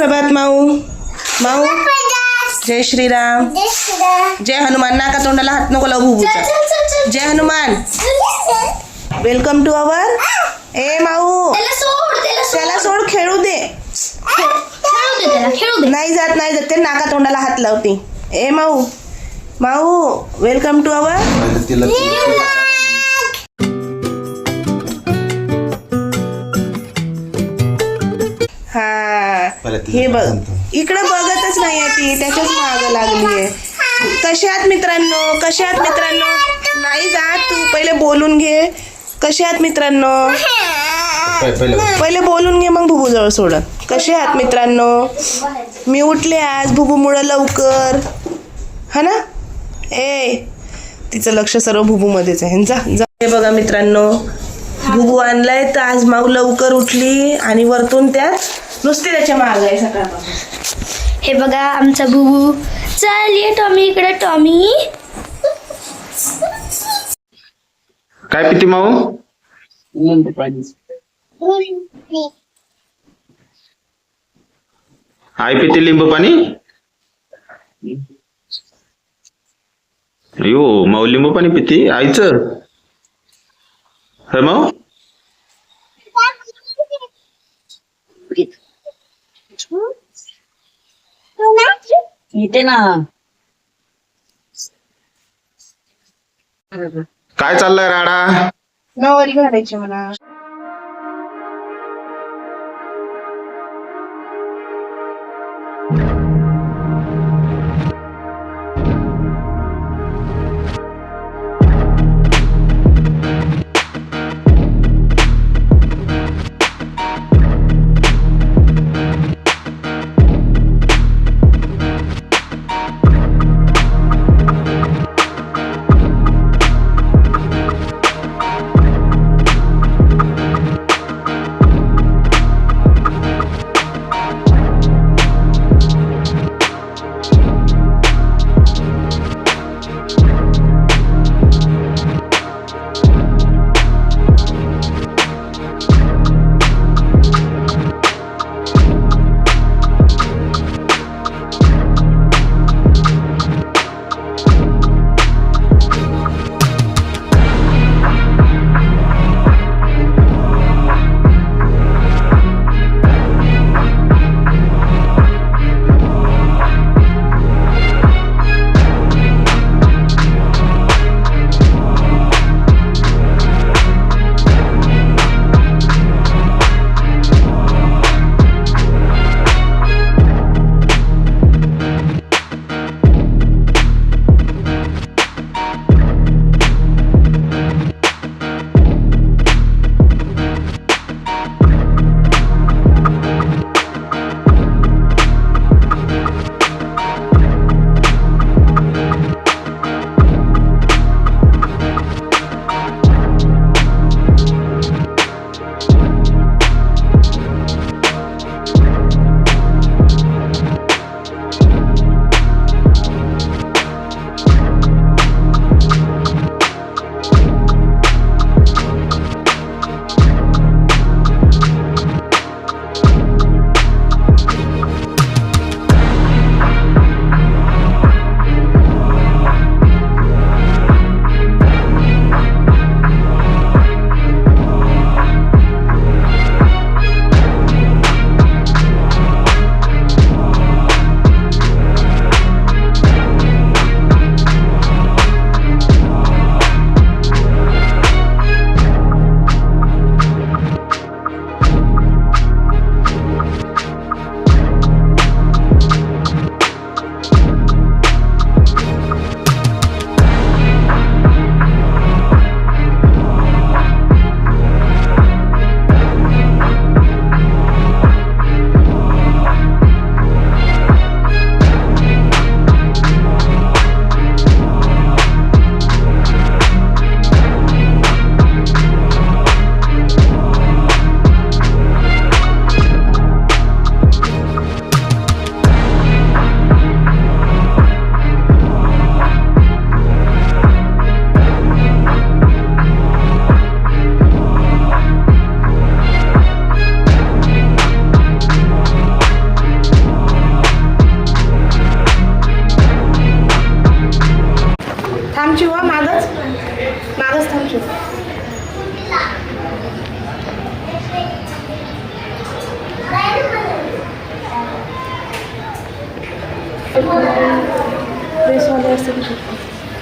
प्रभात माऊ. माऊ जय श्रीराम. जय हनुमान. नाका तोंडाला हात नको लावू भुबूचा. जय हनुमान. Welcome to our. ए माऊ त्याला सोड, खेळू दे. नाही जात नाही जात, ते नाका तोंडाला हात लावते. ए माऊ वेलकम टू अवर. हा हे बघ, इकडं बघतच नाही ती, त्याच्याच मागं लागलीये. कशा आहात मित्रांनो? नाही जात तू, पहिले बोलून घे. कशा आहात मित्रांनो? पहिले बोलून घे, मग भुबू जवळ सोड. कशा आहात मित्रांनो? मी उठले आज भुबूमुळं लवकर, हा ना. तिचं लक्ष सर्व भुबूमध्येच आहे. जा. हे बघा मित्रांनो, भुबू आणलाय तर आज माऊ लवकर उठली आणि वरतून त्यात नुसते त्याच्या माग आहे सकाळपासून. हे बघा आमचा भुबू. चल ये टॉमी इकडे. टॉमी काय पिती माऊ? आई पिते लिंबू पाणी. अयो माऊ लिंबू पाणी पिती आईचं. हे माऊ येते ना. काय चाललंय राडा? नवरी घालायची मला.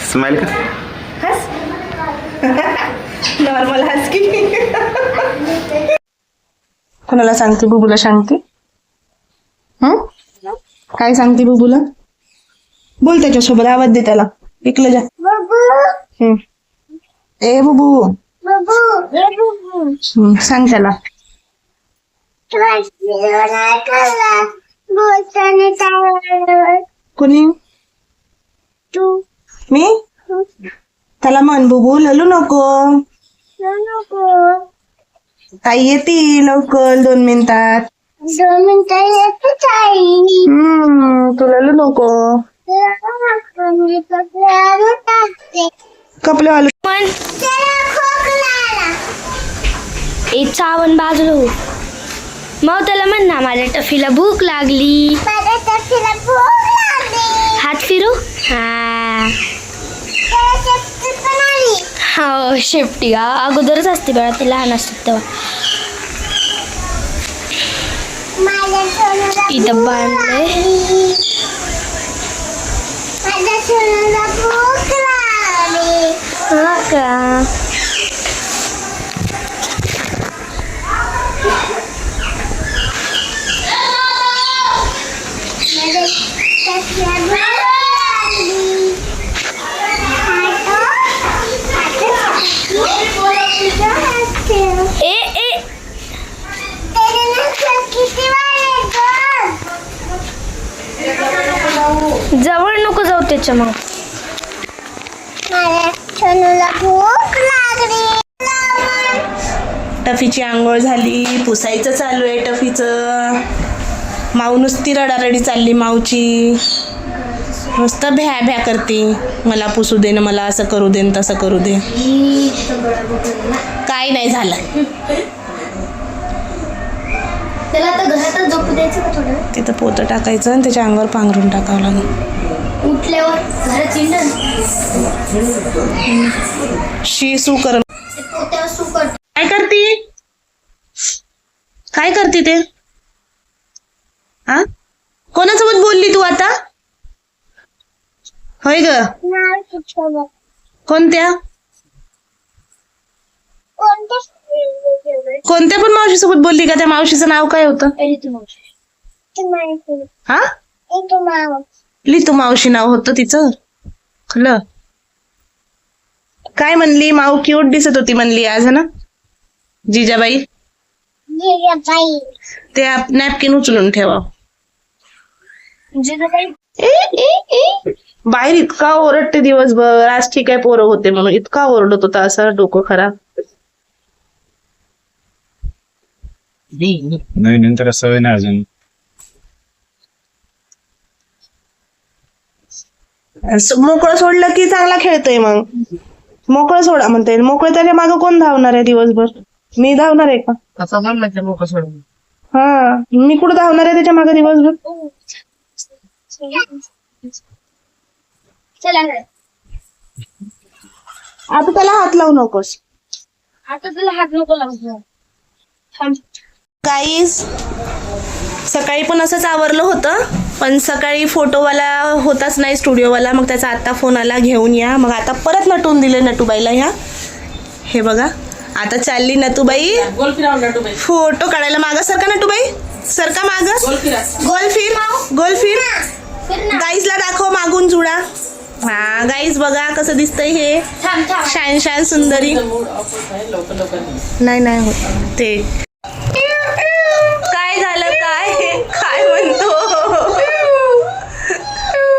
स्माइल का हस नॉर्मल हस की कोणाला सांगते बुबूला सांगते काय सांगते बुबूला बोल त्याच्यासोबत आवाज दे त्याला इकडे जा ए बुबू सांग त्याला कोणी मी त्याला म्हण बुबू ललू नको ताई येते लवकर 2 मिनिटात तू ललू नको कपडे वालू पण एक चावण बाजूला हो मग त्याला म्हण ना माझ्या टफीला भूक लागली हात फिरू हा हो शेपटी अगोदरच असते बेळा ते लहान असतात तेव्हा इथं बांधलंय हा का ए ए जवळ नको जाऊ त्याच्या मग टफीची आंघोळ झाली पुसायचं चालू आहे टफीचं माऊ नुसती रडारडी चालली माऊची नुसतं भ्या भ्या करते मला पुसू दे ना मला असं करू दे तसं करू दे काय नाही झालं त्याला आता घरातच झोपू द्यायचं का थोडं तिथं पोतं टाकायचं आणि त्याच्या अंगावर पांघरून टाकावं लागेल उठल्यावर घरात इंडन शी सू कर पोत्यावर सुकट काय करते ते हा कोणासोबत बोलली तू आता होय ग कोणत्या कोणत्या पण मावशीसोबत बोलली का त्या मावशीचं नाव काय होतं हा लितू मावशी नाव होतं तिचं खलं काय म्हणली माऊ क्यूट दिसत होती म्हणली आज ना जिजाबाई ते नॅपकिन उचलून ठेवा बाहेर इतका ओरडते दिवसभर आज ठीक आहे पोरं होते म्हणून इतका ओरडत होता असं डोकं खराब नाही नंतर सवय नाही अजून मोकळं सोडलं की चांगला खेळतोय मग मोकळं सोडा म्हणते मोकळं त्याच्या मागं कोण धावणार आहे दिवसभर मी धावणार आहे का हा मी कुठं धावणार आहे त्याच्या मागे दिवसभर आता त्याला हात लावू नकोस आता तुला हात नको लावू गाईज सकाळी पण असंच आवरलं होतं पण सकाळी फोटोवाला होताच नाही स्टुडिओवाला मग त्याचा आता फोन आला घेऊन या मग आता परत नटवून दिले नटूबाईला ह्या हे बघा आता चालली नटूबाई फोटो काढायला मागं सरका नटूबाई सरका मागं गोल फिर गाईजला दाखव मागून जुडा हा गाईज बघा कसं दिसतंय हे शाईन शाईन सुंदरी नाही होत ते काय झालं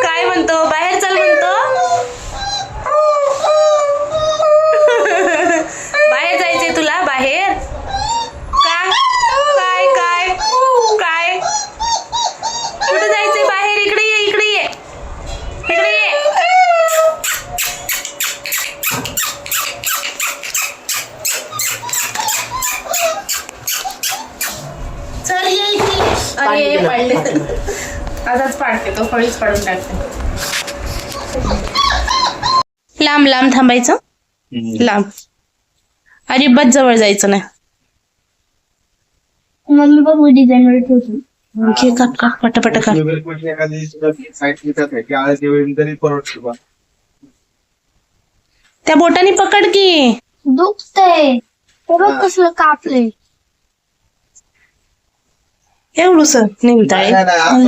काय म्हणतो बाहेर चल म्हणतो बाहेर जायचंय तुला बाहेर काय कुठे जायचंय बाहेर इकडे ये चल ये अरे पडले आताच पाडते तो फळीच पाडून टाकते लांब थांबायचं लांब अजिबात जवळ जायचं नाही मम्मी बघ डिझाईन वर ठेवतो घे काप काप पटापट काप. त्या बोटाने पकड की. दुखतंय ते बघ कसलं कापलंय. एवढूस निमताय. अगं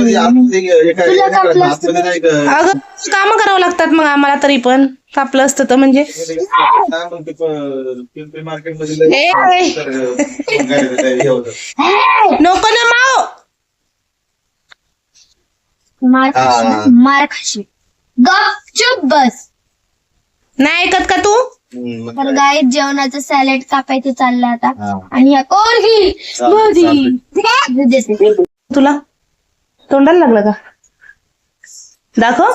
काम करावं लागतात मग आम्हाला तरी पण. कापलं असतं तर म्हणजे नको ना माव. मार खाशी गपचूप बस. नाही ऐकत का तू. तर गाईत जेवणाचं सॅलेड कापायचं चाललं आता. आणि ह्या कोरगी देते. तुला तोंडाला लागलं का. दाखव.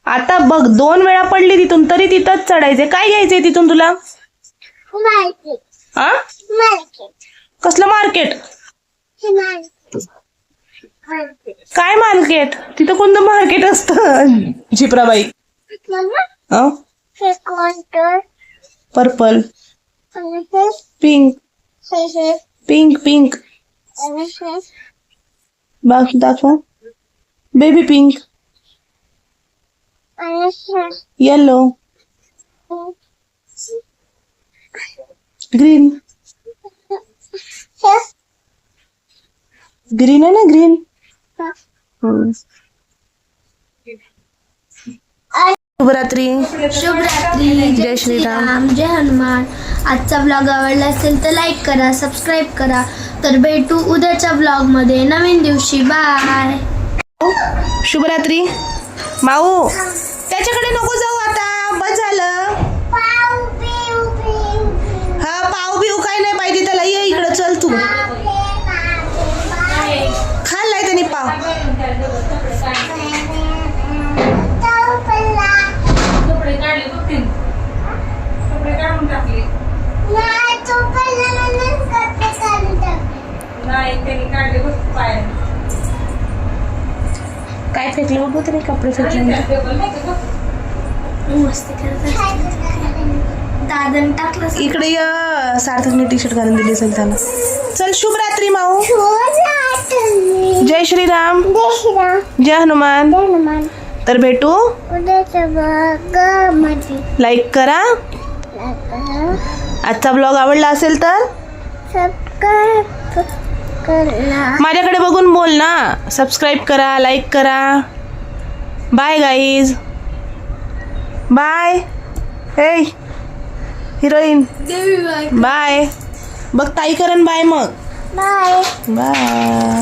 आता बघ 2 वेळा पडली तिथून तरी तिथंच चढायचे. काय घ्यायचंय तिथून तुला. हा कसलं मार्केट. काय मार्केट. तिथं कोणतं मार्केट असतं झिपराबाई. पर्पल पिंक पिंक पिंक दाखव. Baby pink yellow green. Green आहे ना ग्रीन. शुभरात्री. शुभरात्री. जय श्रीराम. जय हनुमान. आजचा ब्लॉग आवडला असेल तर लाईक करा, सबस्क्राईब करा. तर भेटू उद्याच्या ब्लॉग मध्ये नवीन दिवशी. बाय. शुभरात्री. माऊ त्याच्याकडे नको जाऊ आता. बस झालं. हा पाव बिव काय नाही पाहिजे त्याला. ये इकडं चल तू. खाल्लाय त्याने पाव. काय फेकलं बघू तरी. कपडे फेकले. मस्त दादन टाकलं. इकडे ये. सार्थकने टी शर्ट घालून दिली असेल त्याला. चल शुभरात्री माऊ. जय श्रीराम. जय हनुमान. तर भेटू लाईक करा. आजचा ब्लॉग आवडला असेल तर माझ्याकडे बघून बोल ना. सबस्क्राईब करा, लाईक करा. Bye guys. बाय. हे हिरोईन बाय. बघ ताई करण बाय. मग बाय बाय.